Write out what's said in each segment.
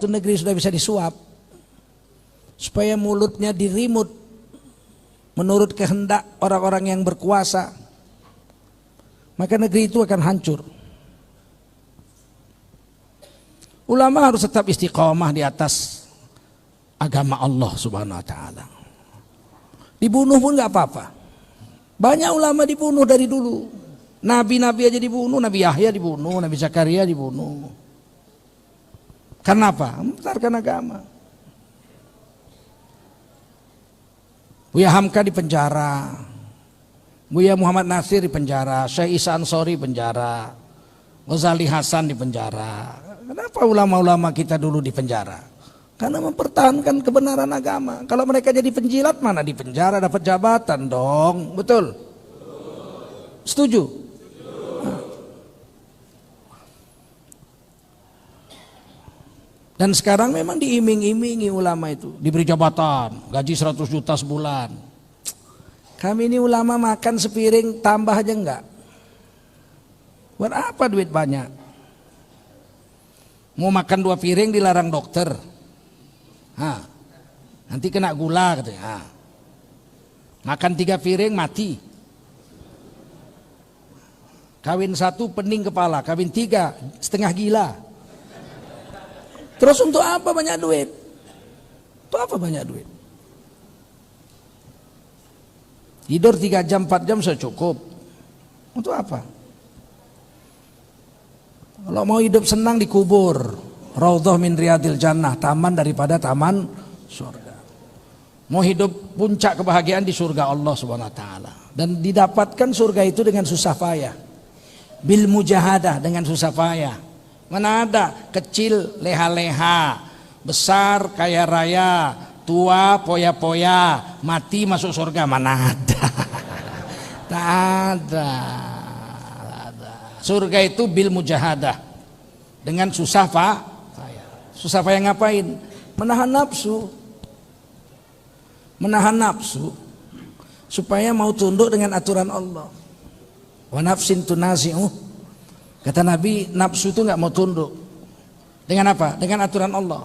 itu negeri sudah bisa disuap, supaya mulutnya dirimut menurut kehendak orang-orang yang berkuasa, maka negeri itu akan hancur. Ulama harus tetap istiqomah di atas agama Allah Subhanahu wa taala. Dibunuh pun nggak apa-apa. Banyak ulama dibunuh dari dulu. Nabi-nabi aja dibunuh, Nabi Yahya dibunuh, Nabi Zakaria dibunuh. Karena apa? Mempertahankan agama. Buya Hamka di penjara, Buya Muhammad Nasir di penjara, Syekh Isa Ansori penjara, Ghazali Hasan di penjara. Kenapa ulama-ulama kita dulu di penjara? Karena mempertahankan kebenaran agama. Kalau mereka jadi penjilat, mana di penjara dapat jabatan dong, betul? Setuju? Dan sekarang memang diiming-imingi ulama itu, diberi jabatan, gaji 100 juta sebulan. Kami ini ulama makan sepiring tambah aja enggak. Buat apa duit banyak? Mau makan 2 piring dilarang dokter. Nanti kena gula katanya. Makan 3 piring mati. Kawin 1 pening kepala, kawin 3 setengah gila. Terus untuk apa banyak duit? Untuk apa banyak duit? Tidur 3 jam 4 jam sudah cukup. Untuk apa? Kalau mau hidup senang dikubur, Raudhah min riyadil jannah, taman daripada taman surga. Mau hidup puncak kebahagiaan di surga Allah Subhanahu wa taala. Dan didapatkan surga itu dengan susah payah. Bil mujahadah, dengan susah payah. Mana ada kecil leha-leha, besar kaya raya, tua poya-poya, mati masuk surga, mana ada. Tak ada. Surga itu bil mujahadah, dengan susah payah. Susah payah ngapain? Menahan nafsu. Menahan nafsu supaya mau tunduk dengan aturan Allah. Wa nafsin tunasi'u. Kata Nabi, nafsu itu nggak mau tunduk. Dengan apa? Dengan aturan Allah.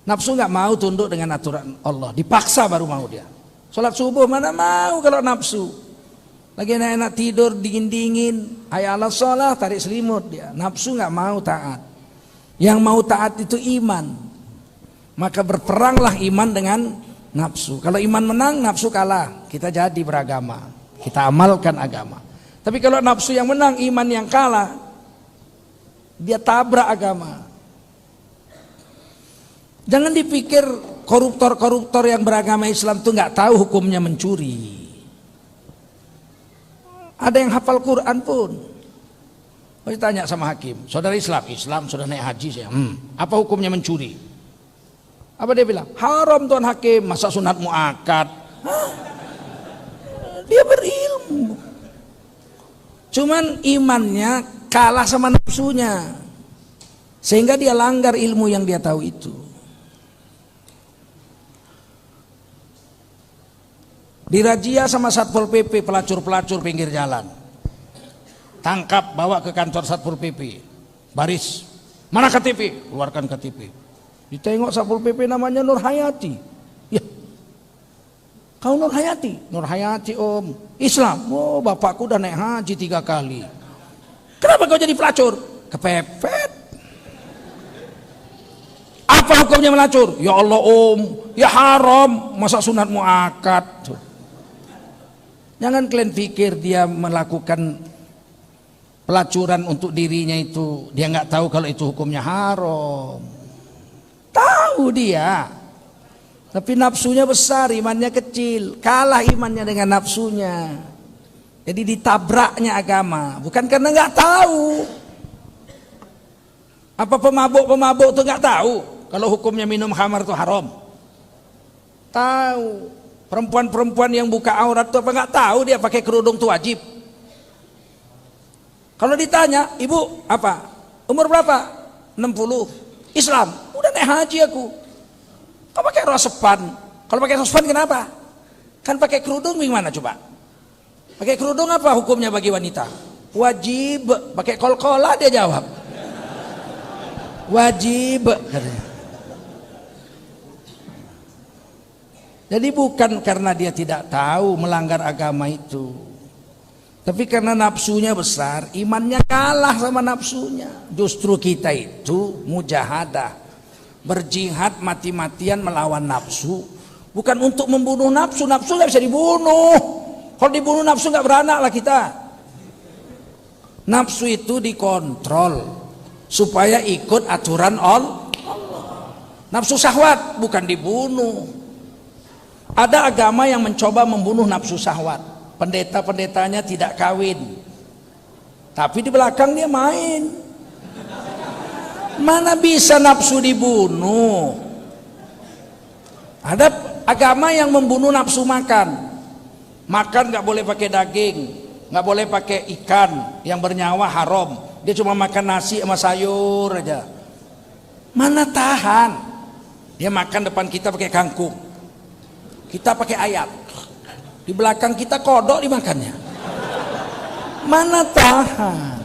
Nafsu nggak mau tunduk dengan aturan Allah, dipaksa baru mau dia. Sholat subuh mana mau kalau nafsu. Lagi enak-enak tidur dingin-dingin, hayya 'alas shalah tarik selimut dia. Nafsu nggak mau taat. Yang mau taat itu iman. Maka berperanglah iman dengan nafsu. Kalau iman menang, nafsu kalah. Kita jadi beragama, kita amalkan agama. Tapi kalau nafsu yang menang, iman yang kalah, dia tabrak agama. Jangan dipikir koruptor-koruptor yang beragama Islam itu nggak tahu hukumnya mencuri. Ada yang hafal Quran pun. Saya tanya sama hakim, saudara Islam sudah naik haji saya. Apa hukumnya mencuri? Apa dia bilang? Haram tuan hakim, masa sunat muakkad. Dia berilmu. Cuman imannya kalah sama nafsunya. Sehingga dia langgar ilmu yang dia tahu itu. Dirazia sama Satpol PP pelacur-pelacur pinggir jalan. Tangkap, bawa ke kantor Satpol PP. Baris. Mana KTP? Keluarkan KTP. Ditengok Satpol PP namanya Nur Hayati. Ya. Kau Nur Hayati? Nur Hayati om. Islam. Oh bapakku udah naik haji 3 kali. Kenapa kau jadi pelacur? Kepepet. Apa hukumnya melacur? Ya Allah om, ya haram, masa sunat muakkad. Jangan kalian pikir dia melakukan pelacuran untuk dirinya itu, dia nggak tahu kalau itu hukumnya haram. Tahu dia, tapi nafsunya besar, imannya kecil, kalah imannya dengan nafsunya. Jadi ditabraknya agama, bukan karena nggak tahu. Apa pemabuk itu nggak tahu kalau hukumnya minum khamar itu haram? Tahu. Perempuan-perempuan yang buka aurat itu apa nggak tahu dia pakai kerudung itu wajib? Kalau ditanya, ibu apa? Umur berapa? 60. Islam. Udah naik haji aku. Kau pakai rosepan? Kalau pakai rosepan kenapa? Kan pakai kerudung gimana coba? Pakai kerudung apa hukumnya bagi wanita? Wajib. Pakai kol-kola dia jawab. wajib katanya. Jadi bukan karena dia tidak tahu melanggar agama itu, tapi karena nafsunya besar, imannya kalah sama nafsunya. Justru kita itu mujahadah, berjihad mati-matian melawan nafsu, bukan untuk membunuh nafsu. Nafsu nggak bisa dibunuh. Kalau dibunuh nafsu nggak beranak lah kita. Nafsu itu dikontrol supaya ikut aturan Allah. Nafsu syahwat bukan dibunuh. Ada agama yang mencoba membunuh nafsu syahwat. Pendeta-pendetanya tidak kawin, tapi di belakang dia main. Mana bisa nafsu dibunuh? Ada agama yang membunuh nafsu makan. Makan nggak boleh pakai daging, nggak boleh pakai ikan yang bernyawa, haram. Dia cuma makan nasi sama sayur aja. Mana tahan? Dia makan depan kita pakai kangkung, kita pakai ayam. Di belakang kita kodok dimakannya. Mana tahan?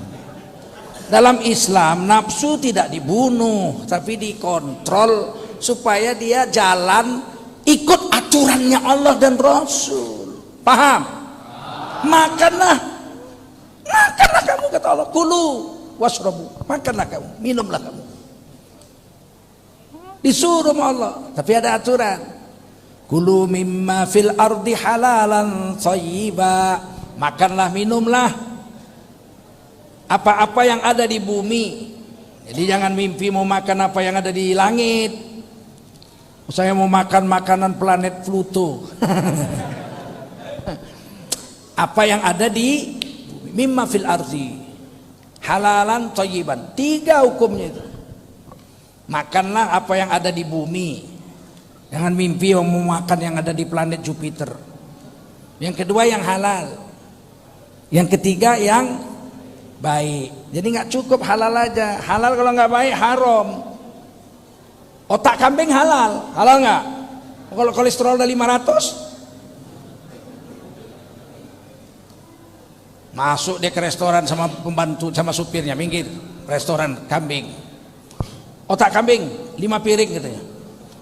Dalam Islam nafsu tidak dibunuh, tapi dikontrol supaya dia jalan ikut aturannya Allah dan Rasul. Paham? Makanlah kamu, kata Allah. Kulu washrabu, makanlah kamu, minumlah kamu. Disuruh sama Allah, tapi ada aturan. Kulu mimma fil ardi halalan thayyiba, makanlah minumlah apa-apa yang ada di bumi. Jadi jangan mimpi mau makan apa yang ada di langit. Saya mau makan makanan planet Pluto. Apa yang ada di bumi. Mimma fil ardi halalan thayyiban. 3 hukumnya itu. Makanlah apa yang ada di bumi. Jangan mimpi mau makan yang ada di planet Jupiter. Yang kedua yang halal. Yang ketiga yang baik. Jadi nggak cukup halal aja. Halal kalau nggak baik haram. Otak kambing halal, halal nggak? Kalau kolesterol udah 500, masuk dia ke restoran sama pembantu sama supirnya, minggir, restoran kambing. Otak kambing 5 piring katanya.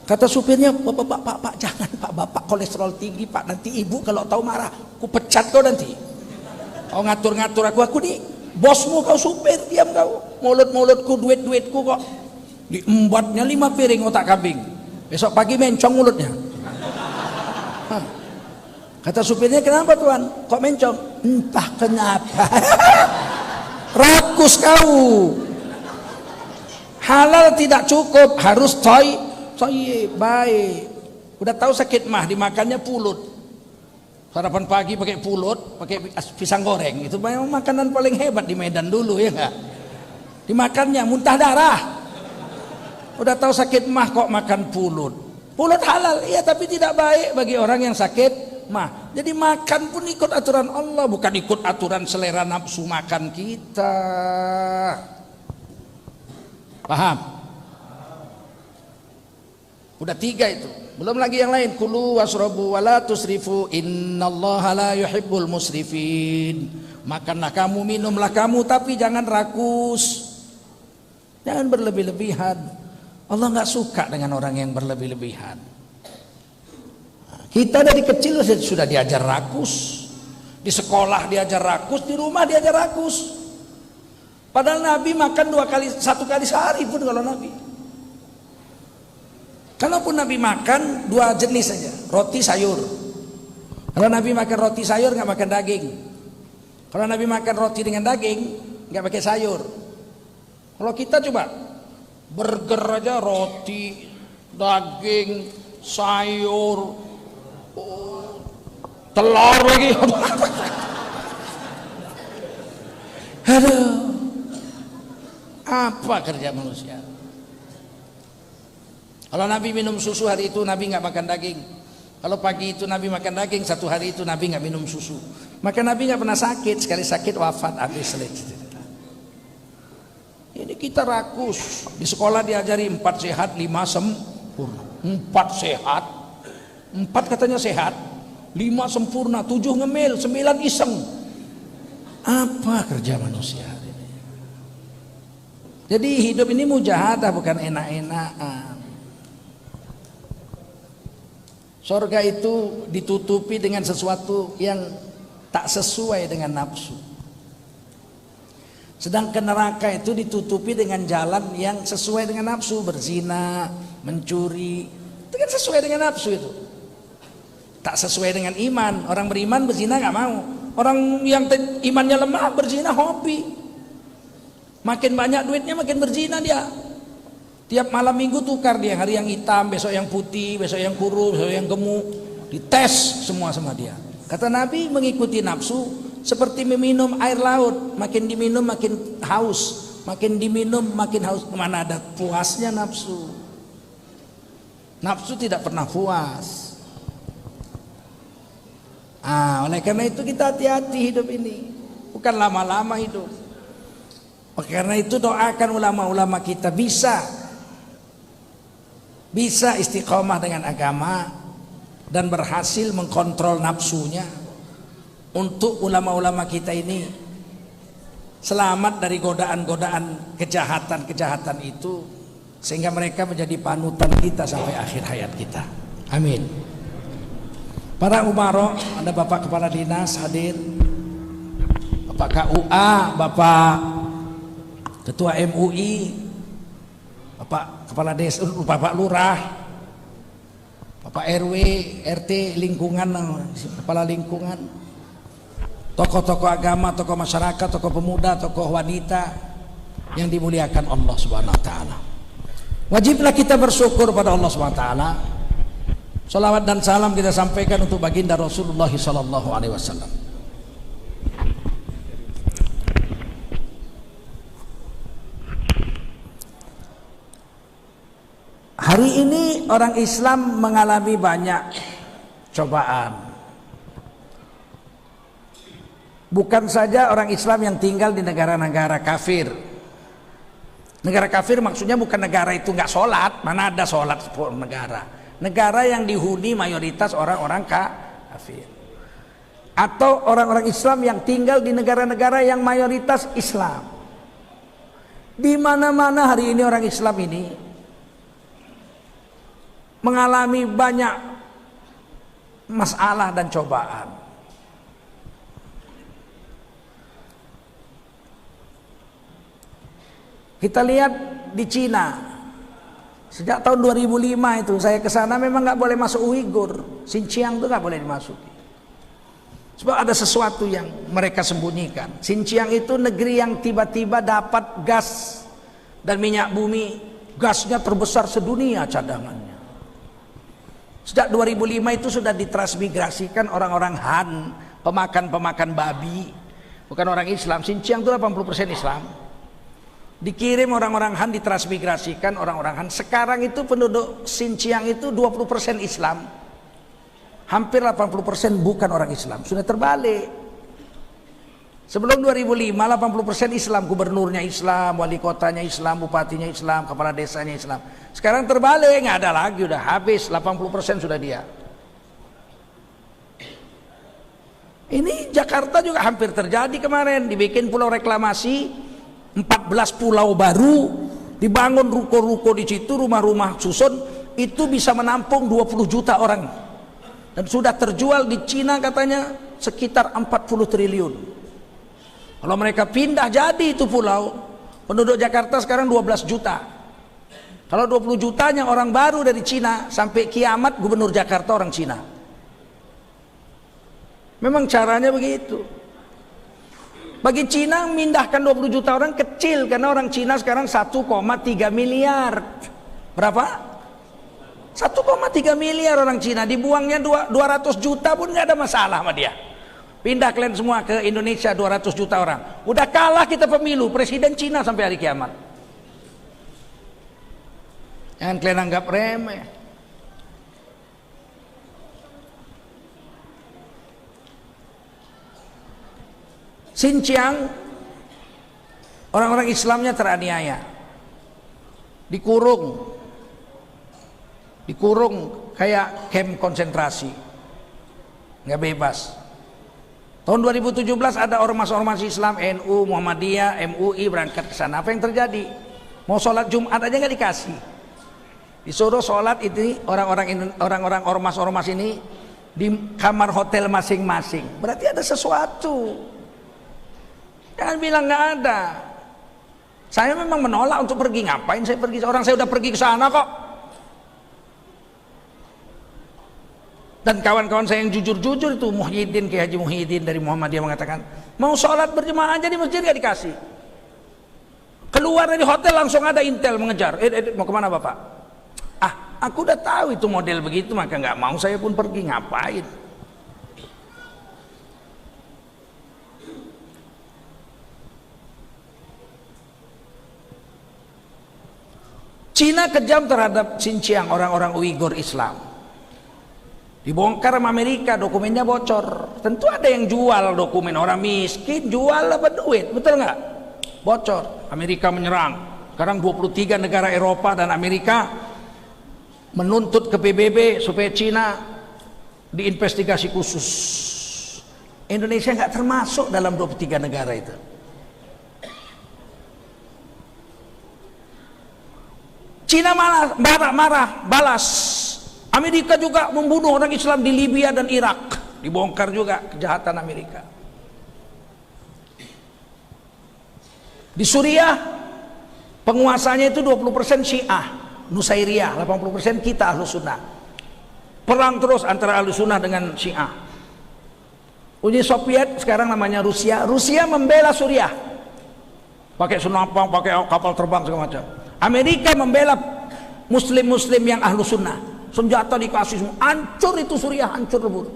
Kata supirnya, Pak, jangan Pak, Bapak kolesterol tinggi Pak, nanti ibu kalau tahu marah, aku pecat kau nanti. Kau ngatur-ngatur aku nih bosmu, kau supir, diam kau. Mulut-mulutku, duit-duitku kok. Diembatnya 5 piring otak kambing. Besok pagi mencong mulutnya. Kata supirnya, kenapa tuan? Kok mencong? Entah kenapa. Rakus kau. Halal tidak cukup, harus baik. Udah tahu sakit mah dimakannya pulut. Sarapan pagi pakai pulut, pakai pisang goreng. Itu memang makanan paling hebat di Medan dulu, ya enggak? Dimakannya muntah darah. Udah tahu sakit mah kok makan pulut. Pulut halal, iya, tapi tidak baik bagi orang yang sakit mah. Jadi makan pun ikut aturan Allah, bukan ikut aturan selera nafsu makan kita. Paham? Udah 3 itu, belum lagi yang lain. Kulu wasrabu wala tusrifu innallaha la yuhibbul musrifin. Makanlah kamu, minumlah kamu, tapi jangan rakus, jangan berlebih-lebihan. Allah nggak suka dengan orang yang berlebih-lebihan. Kita dari kecil sudah diajar rakus, di sekolah diajar rakus, di rumah diajar rakus. Padahal Nabi makan 1 kali sehari pun kalau Nabi. Kalaupun Nabi makan 2 jenis saja, roti sayur. Kalau Nabi makan roti sayur nggak makan daging. Kalau Nabi makan roti dengan daging nggak pakai sayur. Kalau kita coba burger aja, roti, daging, sayur, telur lagi. Aduh, apa kerja manusia? Kalau Nabi minum susu hari itu Nabi nggak makan daging. Kalau pagi itu Nabi makan daging, 1 hari itu Nabi nggak minum susu. Maka Nabi nggak pernah sakit, sekali sakit wafat habis selesai. Ini kita rakus. Di sekolah diajari 4 sehat, 5 sempurna. 4 sehat, 4 katanya sehat, 5 sempurna, 7 ngemil, 9 iseng. Apa kerja manusia hari ini? Jadi hidup ini mujahadah, bukan enak-enakan. Surga itu ditutupi dengan sesuatu yang tak sesuai dengan nafsu. Sedangkan neraka itu ditutupi dengan jalan yang sesuai dengan nafsu, berzina, mencuri, itu kan sesuai dengan nafsu itu. Tak sesuai dengan iman. Orang beriman berzina nggak mau. Orang yang imannya lemah berzina hobi. Makin banyak duitnya makin berzina dia. Tiap malam minggu tukar dia, hari yang hitam, besok yang putih, besok yang kurus, besok yang gemuk, dites semua sama dia. Kata Nabi, mengikuti nafsu seperti meminum air laut, makin diminum makin haus, makin diminum makin haus. Mana ada puasnya nafsu? Nafsu tidak pernah puas. Oleh karena itu kita hati-hati hidup ini, bukan lama-lama hidup. Oleh karena itu doakan ulama-ulama kita bisa istiqomah dengan agama dan berhasil mengkontrol nafsunya, untuk ulama-ulama kita ini selamat dari godaan-godaan kejahatan-kejahatan itu, sehingga mereka menjadi panutan kita sampai akhir hayat kita. Amin. Para umaro, ada Bapak Kepala Dinas hadir, Bapak KUA, Bapak Ketua MUI, Bapak Kepala Desa, Bapak Lurah, Bapak RW, RT, lingkungan, Kepala lingkungan, tokoh-tokoh agama, tokoh masyarakat, tokoh pemuda, tokoh wanita yang dimuliakan Allah Subhanahu wa taala. Wajiblah kita bersyukur pada Allah Subhanahu wa taala. Salawat dan salam kita sampaikan untuk baginda Rasulullah sallallahu alaihi wasallam. Hari ini orang Islam mengalami banyak cobaan. Bukan saja orang Islam yang tinggal di negara-negara kafir. Negara kafir maksudnya bukan negara itu nggak sholat, mana ada sholat negara. Negara yang dihuni mayoritas orang-orang kafir. Atau orang-orang Islam yang tinggal di negara-negara yang mayoritas Islam. Di mana-mana hari ini orang Islam ini mengalami banyak masalah dan cobaan. Kita lihat di Cina, sejak tahun 2005 itu saya ke sana memang nggak boleh masuk Uighur, Xinjiang itu nggak boleh dimasuki. Sebab ada sesuatu yang mereka sembunyikan. Xinjiang itu negeri yang tiba-tiba dapat gas dan minyak bumi, gasnya terbesar sedunia cadangannya. Sejak 2005 itu sudah ditransmigrasikan orang-orang Han, pemakan babi, bukan orang Islam. Xinjiang itu 80% Islam. Dikirim orang-orang Han, ditransmigrasikan orang-orang Han. Sekarang itu penduduk Xinjiang itu 20% Islam, hampir 80% bukan orang Islam. Sudah terbalik. Sebelum 2005 80% Islam, gubernurnya Islam, wali kotanya Islam, bupatinya Islam, kepala desanya Islam. Sekarang terbalik, nggak ada lagi, udah habis, 80% sudah dia. Ini Jakarta juga hampir terjadi kemarin, dibikin pulau reklamasi, 14 pulau baru, dibangun ruko-ruko di situ, rumah-rumah susun, itu bisa menampung 20 juta orang. Dan sudah terjual di Cina katanya sekitar 40 triliun. Kalau mereka pindah jadi itu pulau, penduduk Jakarta sekarang 12 juta. Kalau 20 jutanya orang baru dari Cina, sampai kiamat gubernur Jakarta orang Cina. Memang caranya begitu. Bagi Cina memindahkan 20 juta orang kecil, karena orang Cina sekarang 1,3 miliar. Berapa? 1,3 miliar orang Cina, dibuangnya 200 juta pun nggak ada masalah sama dia. Pindah kalian semua ke Indonesia 200 juta orang. Udah kalah kita pemilu, presiden Cina sampai hari kiamat. Jangan kalian anggap remeh. Xinjiang, orang-orang Islamnya teraniaya, dikurung kayak camp konsentrasi, nggak bebas. Tahun 2017 ada ormas-ormas Islam, NU, Muhammadiyah, MUI berangkat ke sana. Apa yang terjadi? Mau sholat Jumat aja nggak dikasih. Disuruh sholat itu orang-orang ormas-ormas ini di kamar hotel masing-masing. Berarti ada sesuatu. Jangan bilang nggak ada. Saya memang menolak untuk pergi. Ngapain saya pergi? Orang saya udah pergi ke sana kok. Dan kawan-kawan saya yang jujur-jujur itu, Muhyiddin, Kiai Haji Muhyiddin dari Muhammadiyah mengatakan, mau sholat berjemaah aja di masjid gak dikasih. Keluar dari hotel langsung ada intel mengejar. Mau kemana bapak? Aku udah tahu itu model begitu, maka nggak mau saya pun pergi. Ngapain? Cina kejam terhadap Xinjiang, orang-orang Uighur Islam. Dibongkar sama Amerika, dokumennya bocor. Tentu ada yang jual dokumen, orang miskin jual apa duit, betul nggak? Bocor. Amerika menyerang. Sekarang 23 negara Eropa dan Amerika menuntut ke PBB supaya Cina diinvestigasi khusus. Indonesia nggak termasuk dalam 23 negara itu. Cina marah, balas. Amerika juga membunuh orang Islam di Libya dan Irak. Dibongkar juga kejahatan Amerika. Di Suriah penguasanya itu 20% Syiah, Nusairiyah, 80% kita Ahlus Sunnah. Perang terus antara Ahlus Sunnah dengan Syiah. Uni Soviet sekarang namanya Rusia. Rusia membela Suriah. Pakai senapang, pakai kapal terbang segala macam. Amerika membela muslim-muslim yang Ahlus Sunnah. Senjata dikasih semua, hancur itu Suriah, hancur lebur.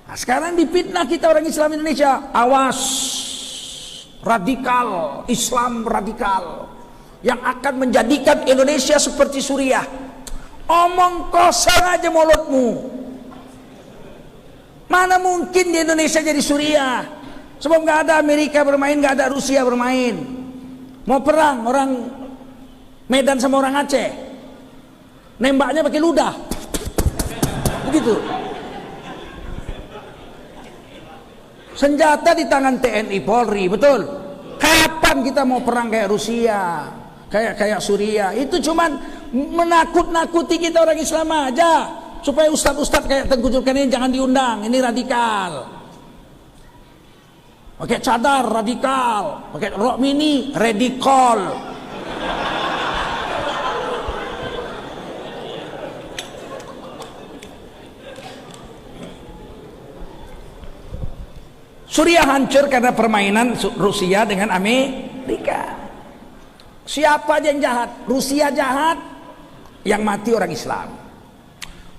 Nah, sekarang dipitnah kita orang Islam Indonesia, awas radikal, Islam radikal yang akan menjadikan Indonesia seperti Suriah. Omong kosong aja mulutmu. Mana mungkin di Indonesia jadi Suriah? Sebab nggak ada Amerika bermain, nggak ada Rusia bermain. Mau perang orang Medan sama orang Aceh, nembaknya pakai ludah, begitu. Senjata di tangan TNI Polri, betul. Kapan kita mau perang kayak Rusia, kayak Suriah? Itu cuman menakut-nakuti kita orang Islam aja, supaya ustadz-ustadz kayak Tengku Zulkarnain jangan diundang. Ini radikal. Pakai cadar radikal, pakai rok mini radikal. Suriah hancur karena permainan Rusia dengan Amerika. Siapa aja yang jahat? Rusia jahat, yang mati orang Islam.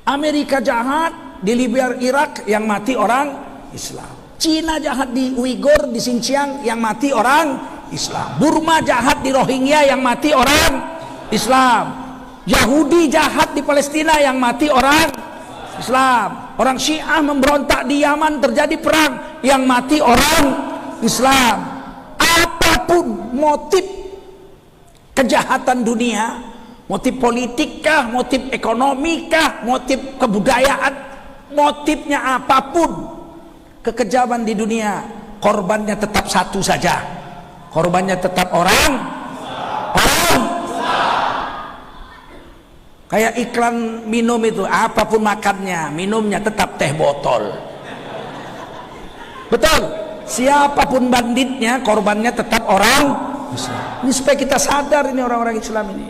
Amerika jahat, di Libya Irak yang mati orang Islam. Cina jahat di Uighur, di Xinjiang yang mati orang Islam. Burma jahat di Rohingya yang mati orang Islam. Yahudi jahat di Palestina yang mati orang Islam. Orang Syiah memberontak di Yaman, terjadi perang, yang mati orang Islam. Apapun motif kejahatan dunia, motif politikkah, motif ekonomikah, motif kebudayaan, motifnya apapun, kekejaman di dunia, korbannya tetap satu saja. Korbannya tetap orang. Kayak iklan minum itu, apapun makannya, minumnya tetap teh botol. Betul. Siapapun banditnya, korbannya tetap orang Islam. Ini supaya kita sadar, ini orang-orang Islam ini.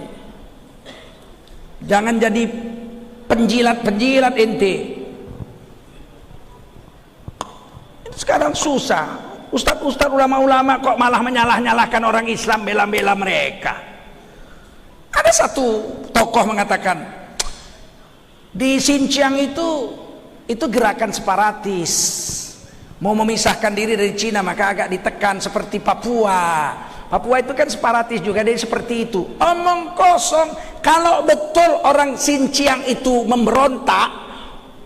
Jangan jadi penjilat-penjilat ente. Sekarang susah. Ustadz-ustadz, ulama-ulama kok malah menyalah-nyalahkan orang Islam, bela-bela mereka. Ada satu tokoh mengatakan, di Xinjiang itu gerakan separatis, mau memisahkan diri dari Cina, maka agak ditekan seperti Papua. Papua itu kan separatis juga, dia seperti itu. Omong kosong. Kalau betul orang Xinjiang itu memberontak,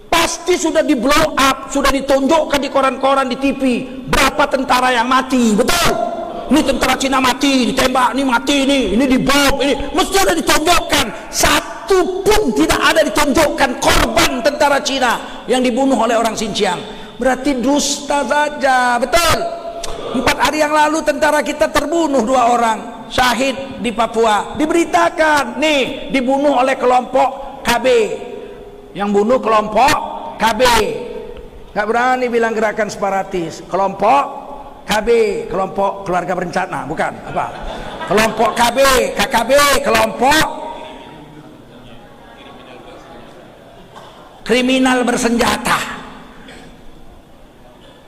pasti sudah di blow up, sudah ditunjukkan di koran-koran, di TV, berapa tentara yang mati. Betul. Ini tentara Cina mati, ditembak, ini mati, ini dibom, ini mesti ada ditunjukkan. Satu pun tidak ada ditunjukkan korban tentara Cina yang dibunuh oleh orang Xinjiang. Berarti dusta saja, betul. 4 hari yang lalu tentara kita terbunuh 2 orang. syahid di Papua, diberitakan nih dibunuh oleh kelompok KB, yang bunuh kelompok KB. Gak berani bilang gerakan separatis, kelompok KB, kelompok keluarga berencana, bukan apa, kelompok KB, KKB, kelompok kriminal bersenjata.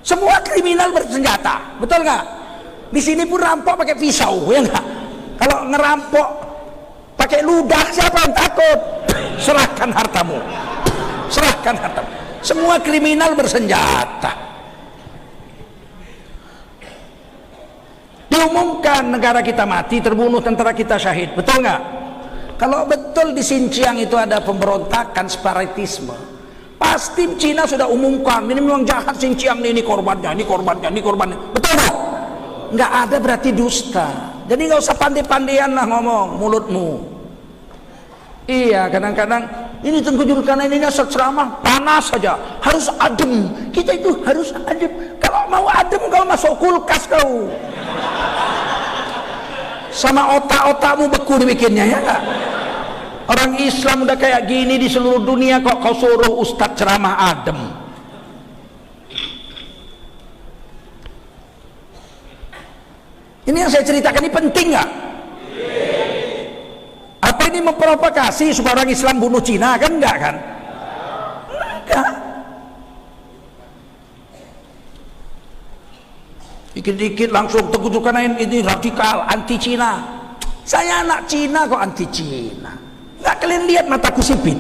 Semua kriminal bersenjata, betul nggak? Di sini pun rampok pakai pisau, ya nggak? Kalau ngerampok pakai ludah, siapa yang takut? Serahkan hartamu, serahkan hartamu. Semua kriminal bersenjata. Diumumkan negara kita mati, terbunuh tentara kita syahid, betul nggak? Kalau betul di Xinjiang itu ada pemberontakan separatisme, pasti Cina sudah umumkan ini memang jahat Xinjiang, ini korbannya, ini korbannya, ini korbannya, betul nggak? Nggak ada berarti dusta. Jadi nggak usah pandai-pandaian lah ngomong mulutmu. Iya, kadang-kadang ini Tengku Julkarnain ini asal ceramah panas saja, harus adem. Kita itu harus adem. Kalau mau adem kau masuk kulkas kau. Sama otak-otakmu beku dibikinnya, ya kak? Orang Islam udah kayak gini di seluruh dunia, kok kau suruh ustadz ceramah adem? Ini yang saya ceritakan ini penting nggak? Apa ini memprovokasi supaya orang Islam bunuh Cina? Kan enggak kan? Enggak. Dikit-dikit langsung Tengku Zulkarnain ini radikal, anti Cina. Saya anak Cina kok anti Cina? Enggak, kalian lihat mataku sipit?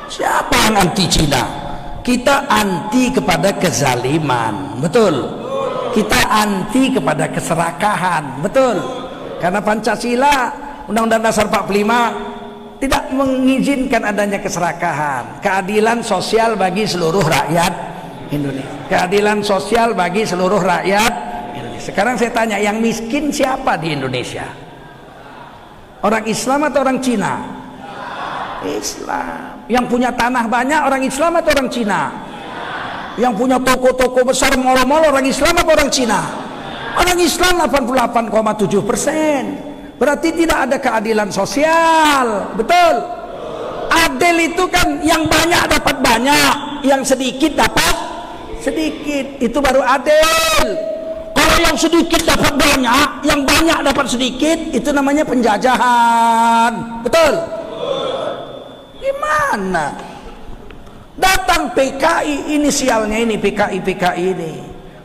Siapa yang anti Cina? Kita anti kepada kezaliman, betul? Kita anti kepada keserakahan, betul? Karena Pancasila, Undang-Undang Dasar 45 tidak mengizinkan adanya keserakahan. Keadilan sosial bagi seluruh rakyat Indonesia. Keadilan sosial bagi seluruh rakyat Indonesia. Sekarang saya tanya, yang miskin siapa di Indonesia? Orang Islam atau orang Cina? Islam. Yang punya tanah banyak orang Islam atau orang Cina? Yang punya toko-toko besar, mall-mall orang Islam atau orang Cina? Orang Islam 88,7%. Berarti tidak ada keadilan sosial, betul? Adil itu kan yang banyak dapat banyak, yang sedikit dapat sedikit, itu baru adil. Kalau yang sedikit dapat banyak, yang banyak dapat sedikit, itu namanya penjajahan, betul? Gimana? Datang PKI, inisialnya ini PKI ini.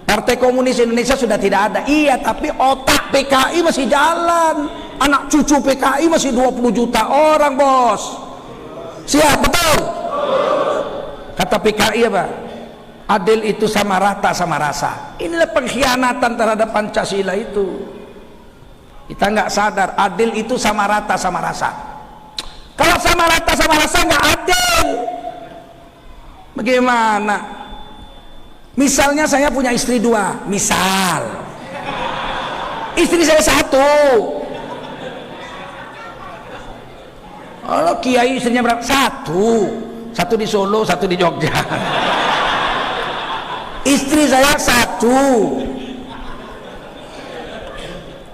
Partai Komunis Indonesia sudah tidak ada. Iya, tapi otak PKI masih jalan. Anak cucu PKI masih 20 juta orang, bos. Siap, betul? Kata PKI apa? Adil itu sama rata sama rasa. Inilah pengkhianatan terhadap Pancasila itu. Kita nggak sadar, adil itu sama rata sama rasa. Kalau sama rata sama rasa nggak adil. Bagaimana? Misalnya saya punya istri 2, misal istri saya 1. Kalau kiai istrinya berapa? 1 di Solo, 1 di Jogja. Istri saya 1.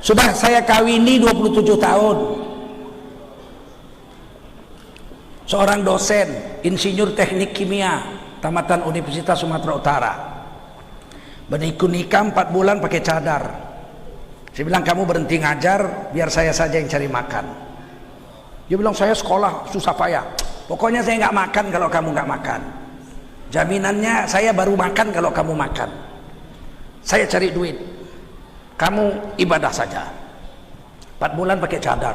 Sudah saya kawini 27 tahun. Seorang dosen, insinyur teknik kimia, tamatan Universitas Sumatera Utara. Nikah 4 bulan pakai cadar. Saya bilang, kamu berhenti ngajar, biar saya saja yang cari makan. Dia bilang, saya sekolah susah payah, pokoknya saya nggak makan kalau kamu nggak makan. Jaminannya saya baru makan kalau kamu makan. Saya cari duit, kamu ibadah saja. 4 bulan pakai cadar.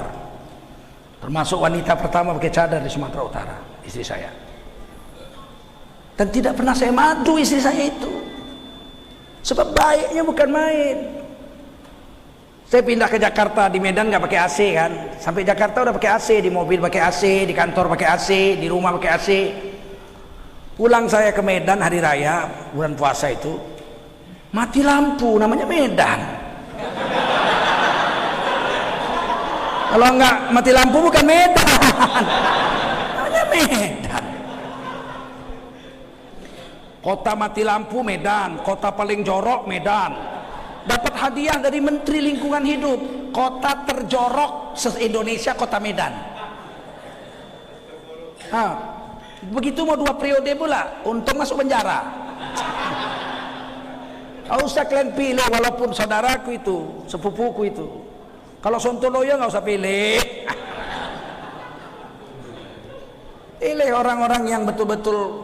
Termasuk wanita pertama pakai cadar di Sumatera Utara, istri saya. Dan tidak pernah saya madu istri saya itu. Sebab baiknya bukan main. Saya pindah ke Jakarta, di Medan nggak pakai AC kan. Sampai Jakarta udah pakai AC, di mobil pakai AC, di kantor pakai AC, di rumah pakai AC. Pulang saya ke Medan hari raya, bulan puasa itu, mati lampu, namanya Medan. Kalau nggak mati lampu bukan Medan, namanya Medan. Kota mati lampu Medan, kota paling jorok Medan. Dapat hadiah dari Menteri Lingkungan Hidup, kota terjorok se-Indonesia kota Medan. Begitu mau 2 periode pula, untung masuk penjara. Gak usah kalian pilih, walaupun saudaraku itu, sepupuku itu. Kalau Sontoloyo gak usah pilih. Pilih orang-orang yang betul-betul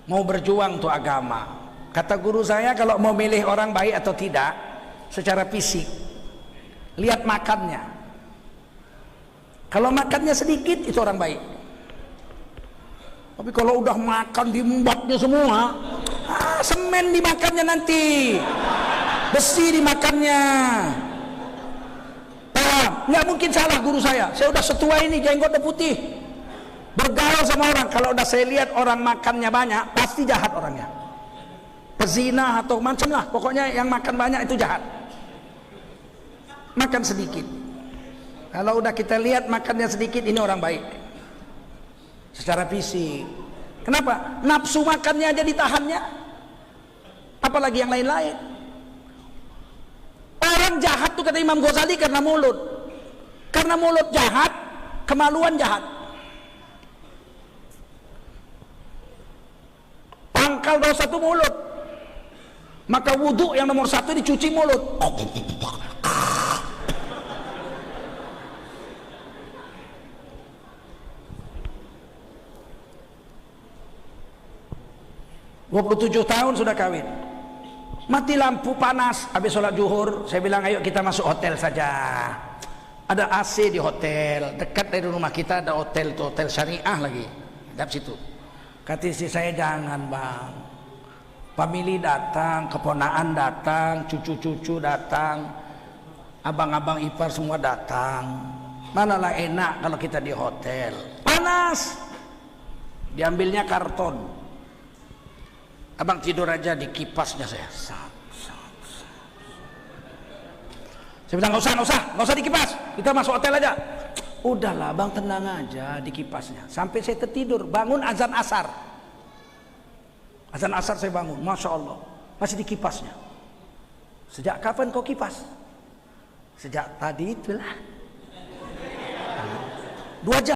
mau berjuang untuk agama. Kata guru saya, kalau mau milih orang baik atau tidak secara fisik, lihat makannya. Kalau makannya sedikit, itu orang baik. Tapi kalau udah makan diembatnya semua, semen dimakannya nanti, besi dimakannya. Nggak mungkin salah guru saya udah setua ini, jenggot udah putih, bergaul sama orang. Kalau udah saya lihat orang makannya banyak, pasti jahat orangnya, pezina atau macam lah, pokoknya yang makan banyak itu jahat. Makan sedikit, kalau udah kita lihat makannya sedikit, ini orang baik secara fisik. Kenapa? Nafsu makannya aja ditahannya, apalagi yang lain-lain. Orang jahat tuh kata Imam Ghazali karena mulut. Karena mulut jahat, kemaluan jahat. Pangkal dosa itu mulut. Maka wudhu yang nomor 1 dicuci mulut. "27 tahun sudah kawin, mati lampu panas habis sholat zuhur. Saya bilang ayo kita masuk hotel saja, ada AC di hotel, dekat dari rumah kita ada hotel, itu hotel syariah lagi, di situ. Kata istri saya, jangan bang, family datang, keponaan datang, cucu-cucu datang, abang-abang ipar semua datang, manalah enak kalau kita di hotel, panas." Diambilnya karton, abang tidur aja di kipasnya. Saya bilang nggak usah di kipas, kita masuk hotel aja. Udahlah bang, tenang aja di kipasnya. Sampai saya tertidur, bangun azan asar saya bangun, masya Allah masih di kipasnya. Sejak kapan kau kipas? Sejak tadi itulah, 2 jam.